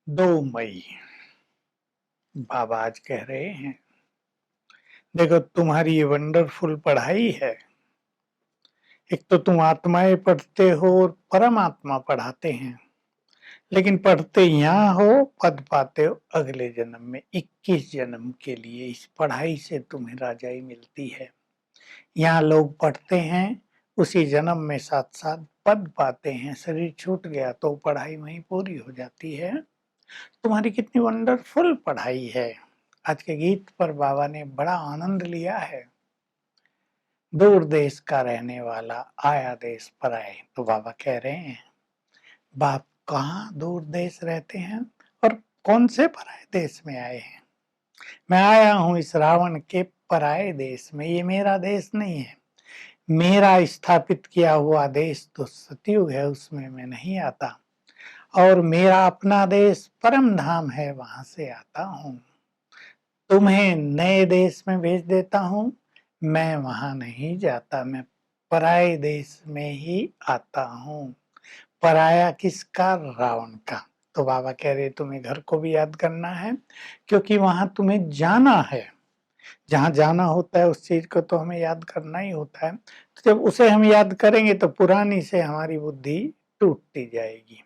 2 मई बाबा आज कह रहे हैं, देखो तुम्हारी ये वंडरफुल पढ़ाई है। एक तो तुम आत्माएं पढ़ते हो और परमात्मा पढ़ाते हैं, लेकिन पढ़ते यहाँ हो, पद पाते हो अगले जन्म में 21 जन्म के लिए। इस पढ़ाई से तुम्हें राजाई मिलती है। यहाँ लोग पढ़ते हैं, उसी जन्म में साथ साथ पद पाते हैं। शरीर छूट गया तो पढ़ाई वहीं पूरी हो जाती है। तुम्हारी कितनी वंडरफुल पढ़ाई है। आज के गीत पर बाबा ने बड़ा आनंद लिया है। दूर देश का रहने वाला आया देश पर आए। तो बाबा कह रहे हैं, बाप कहाँ दूर देश रहते हैं और कौन से पराये देश में आए हैं। मैं आया हूँ इस रावण के पराये देश में। ये मेरा देश नहीं है। मेरा स्थापित किया हुआ देश तो सतयुग है, उसमें मैं नहीं आता। और मेरा अपना देश परम धाम है, वहां से आता हूँ। तुम्हें नए देश में भेज देता हूँ, मैं वहां नहीं जाता। मैं पराये देश में ही आता हूँ। पराया किसका? रावण का। तो बाबा कह रहे तुम्हें घर को भी याद करना है, क्योंकि वहां तुम्हें जाना है। जहां जाना होता है उस चीज को तो हमें याद करना ही होता है। तो जब उसे हम याद करेंगे तो पुरानी से हमारी बुद्धि टूटती जाएगी।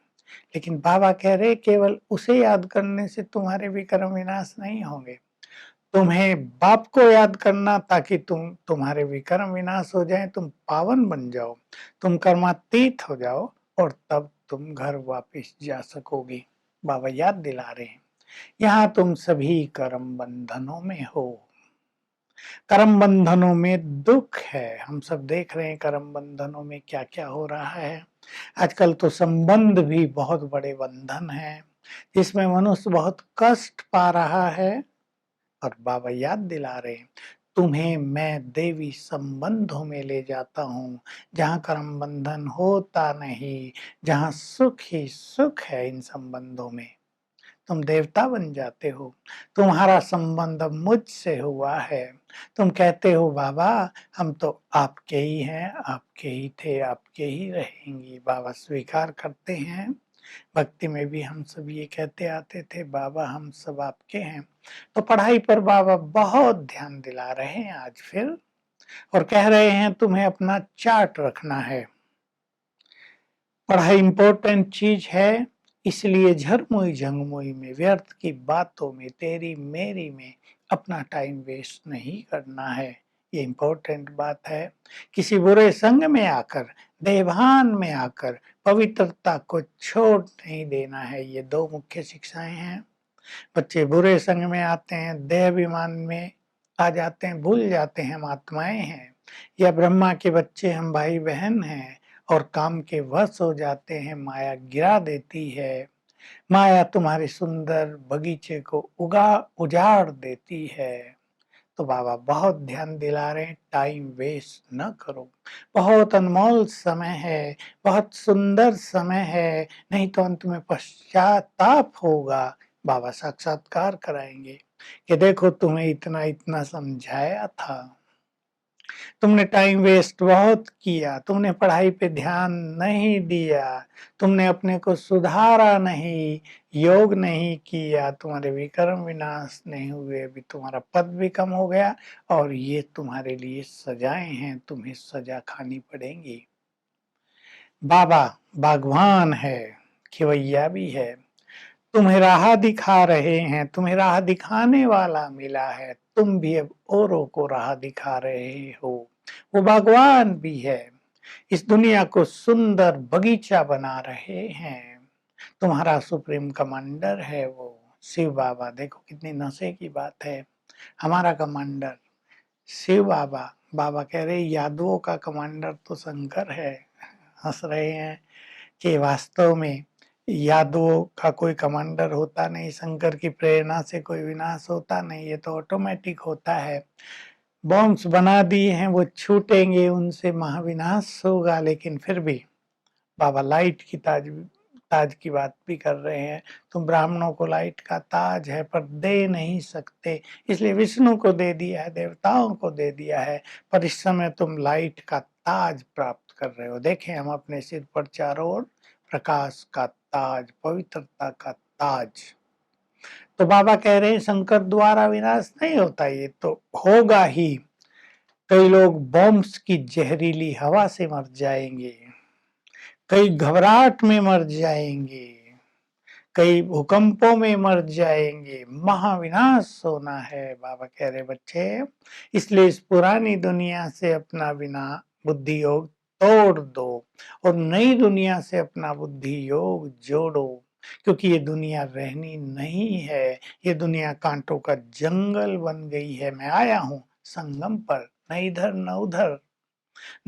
लेकिन बाबा कह रहे केवल उसे याद करने से तुम्हारे भी कर्म विनाश नहीं होंगे। तुम्हें बाप को याद करना, ताकि तुम्हारे विकर्म विनाश हो जाए, तुम पावन बन जाओ, तुम कर्मातीत हो जाओ, और तब तुम घर वापस जा सकोगे। बाबा याद दिला रहे हैं, यहाँ तुम सभी कर्म बंधनों में हो। कर्म बंधनों में दुख है। हम सब देख रहे हैं कर्म बंधनों में क्या क्या हो रहा है। आजकल तो संबंध भी बहुत बड़े बंधन है, जिसमें मनुष्य बहुत कष्ट पा रहा है। और बाबा याद दिला रहे हैं, तुम्हें मैं देवी संबंधों में ले जाता हूँ, जहाँ कर्म बंधन होता नहीं, जहाँ सुख ही सुख है। इन संबंधों में तुम देवता बन जाते हो। तुम्हारा संबंध मुझसे हुआ है। तुम कहते हो बाबा हम तो आपके ही हैं, आपके ही थे, आपके ही रहेंगे। बाबा स्वीकार करते हैं। भक्ति में भी हम सब ये कहते आते थे, बाबा हम सब आपके हैं। तो पढ़ाई पर बाबा बहुत ध्यान दिला रहे हैं आज फिर, और कह रहे हैं तुम्हें अपना चार्ट रखना है। पढ़ाई इंपॉर्टेंट चीज है, इसलिए झरमुई झंगमुई में, व्यर्थ की बातों में, तेरी मेरी में अपना टाइम वेस्ट नहीं करना है। ये इंपॉर्टेंट बात है। किसी बुरे संग में आकर, देवभान में आकर पवित्रता को छोड़ नहीं देना है। ये 2 मुख्य शिक्षाएं हैं। बच्चे बुरे संग में आते हैं, देह अभिमान में आ जाते हैं, भूल जाते हैं हम आत्माएं हैं, या ब्रह्मा के बच्चे हम भाई बहन हैं, और काम के वश हो जाते हैं। माया गिरा देती है। माया तुम्हारे सुंदर बगीचे को उजाड़ देती है। तो बाबा बहुत ध्यान दिला रहे हैं, टाइम वेस्ट न करो। बहुत अनमोल समय है, बहुत सुंदर समय है, नहीं तो अंत में पश्चाताप होगा। बाबा साक्षात्कार कराएंगे कि देखो तुम्हें इतना इतना समझाया था, तुमने टाइम वेस्ट बहुत किया, तुमने पढ़ाई पे ध्यान नहीं दिया, तुमने अपने को सुधारा नहीं, योग नहीं किया, तुम्हारे विकर्म विनाश नहीं हुए, अभी तुम्हारा पद भी कम हो गया, और ये तुम्हारे लिए सजाएं हैं, तुम्हें सजा खानी पड़ेंगी। बाबा भगवान है, खिवैया भी है। तुम्हें राह दिखा रहे हैं, तुम्हें राह दिखाने वाला मिला है। तुम भी अब औरों को राह दिखा रहे हो। वो भगवान भी है, इस दुनिया को सुंदर बगीचा बना रहे हैं। तुम्हारा सुप्रीम कमांडर है वो शिव बाबा। देखो कितनी नशे की बात है। हमारा कमांडर शिव बाबा। बाबा कह रहे यादवों का कमांडर तो शंकर है। हंस रहे हैं कि वास्तव में यादवों का कोई कमांडर होता नहीं, शंकर की प्रेरणा से कोई विनाश होता नहीं, ये तो ऑटोमेटिक होता है। बॉम्ब्स बना दिए हैं, वो छूटेंगे, उनसे महाविनाश होगा। लेकिन फिर भी बाबा लाइट की ताज की बात भी कर रहे हैं। तुम ब्राह्मणों को लाइट का ताज है पर दे नहीं सकते, इसलिए विष्णु को दे दिया है, देवताओं को दे दिया है, पर इस समय तुम लाइट का ताज प्राप्त कर रहे हो। देखें हम अपने सिर पर चारों ओर प्रकाश का ताज, पवित्रता का मोहताज। तो बाबा कह रहे हैं शंकर द्वारा विनाश नहीं होता, ये तो होगा ही। कई लोग बॉम्ब्स की जहरीली हवा से मर जाएंगे, कई घबराहट में मर जाएंगे, कई भूकंपों में मर जाएंगे, महाविनाश होना है। बाबा कह रहे बच्चे, इसलिए इस पुरानी दुनिया से अपना बिना बुद्धि योग तोड़ दो और नई दुनिया से अपना बुद्धि योग जोड़ो, क्योंकि ये दुनिया रहनी नहीं है। ये दुनिया कांटों का जंगल बन गई है। मैं आया हूँ संगम पर, न इधर न उधर,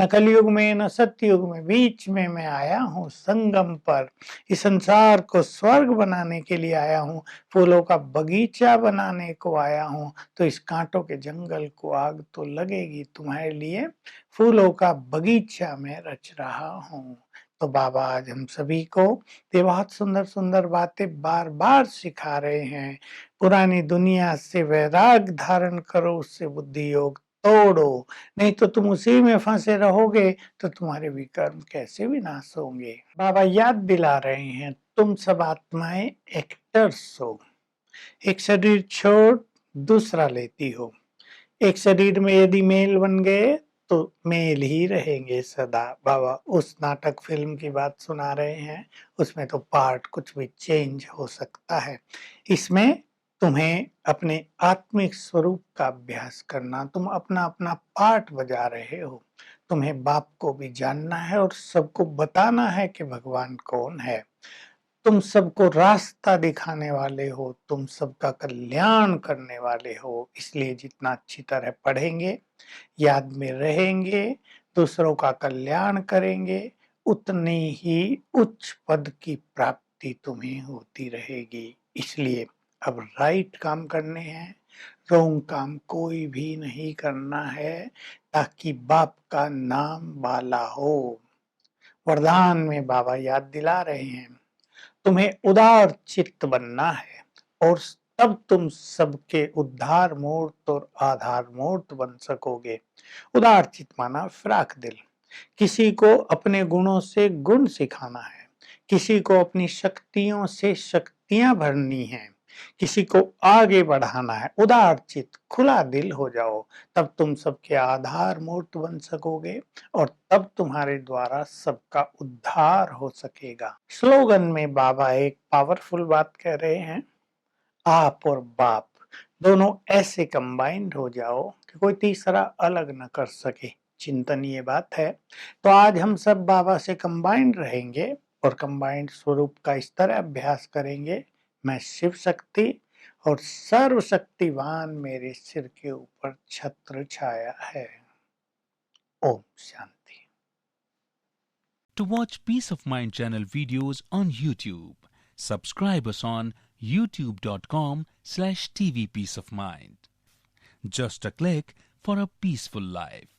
न कलयुग में न सतयुग में, बीच में मैं आया हूँ संगम पर। इस संसार को स्वर्ग बनाने के लिए आया हूँ, फूलों का बगीचा बनाने को आया हूँ। तो इस कांटों के जंगल को आग तो लगेगी, तुम्हारे लिए फूलों का बगीचा मैं रच रहा हूँ। तो बाबा आज हम सभी को ये बहुत सुंदर सुंदर बातें बार बार सिखा रहे हैं। पुरानी दुनिया से वैराग धारण करो, उससे बुद्धि योग तोड़ो, नहीं तो तुम उसी में फंसे रहोगे तो तुम्हारे विकर्म कैसे विनाश होंगे। बाबा याद दिला रहे हैं, तुम सब आत्माएं एक्टर्स हो। एक शरीर छोड़ दूसरा लेती हो। एक शरीर में यदि मेल बन गए तो मेल ही रहेंगे सदा। बाबा उस नाटक फिल्म की बात सुना रहे हैं, उसमें तो पार्ट कुछ भी चेंज हो सकता है। इसमें तुम्हें अपने आत्मिक स्वरूप का अभ्यास करना, तुम अपना अपना पार्ट बजा रहे हो। तुम्हें बाप को भी जानना है और सबको बताना है कि भगवान कौन है। तुम सबको रास्ता दिखाने वाले हो, तुम सबका कल्याण करने वाले हो। इसलिए जितना अच्छी तरह पढ़ेंगे, याद में रहेंगे, दूसरों का कल्याण करेंगे, उतनी ही उच्च पद की प्राप्ति तुम्हें होती रहेगी। इसलिए अब राइट काम करने हैं, रॉन्ग काम कोई भी नहीं करना है, ताकि बाप का नाम वाला हो। वरदान में बाबा याद दिला रहे हैं, तुम्हें उदार चित्त बनना है और तब तुम सबके उद्धार मूर्त और आधार मूर्त बन सकोगे। उदार चित्त माना फ्राक दिल। किसी को अपने गुणों से गुण सिखाना है, किसी को अपनी शक्तियों से शक्तियां भरनी है, किसी को आगे बढ़ाना है। उदार चित्त, खुला दिल हो जाओ, तब तुम सबके आधार मूर्त बन सकोगे और तब तुम्हारे द्वारा सबका उद्धार हो सकेगा। स्लोगन में बाबा एक पावरफुल बात कह रहे हैं, आप और बाप दोनों ऐसे कंबाइंड हो जाओ कि कोई तीसरा अलग न कर सके। चिंतन ये बात है। तो आज हम सब बाबा से कंबाइंड रहेंगे और कंबाइंड स्वरूप का इस तरह अभ्यास करेंगे, मैं शिव शक्ति और सर्वशक्तिवान मेरे सिर के ऊपर छत्र छाया है। Om Shanti. To watch Peace of Mind channel videos on YouTube, subscribe us on youtube.com/tvpeaceofmind. Just a click for a peaceful life.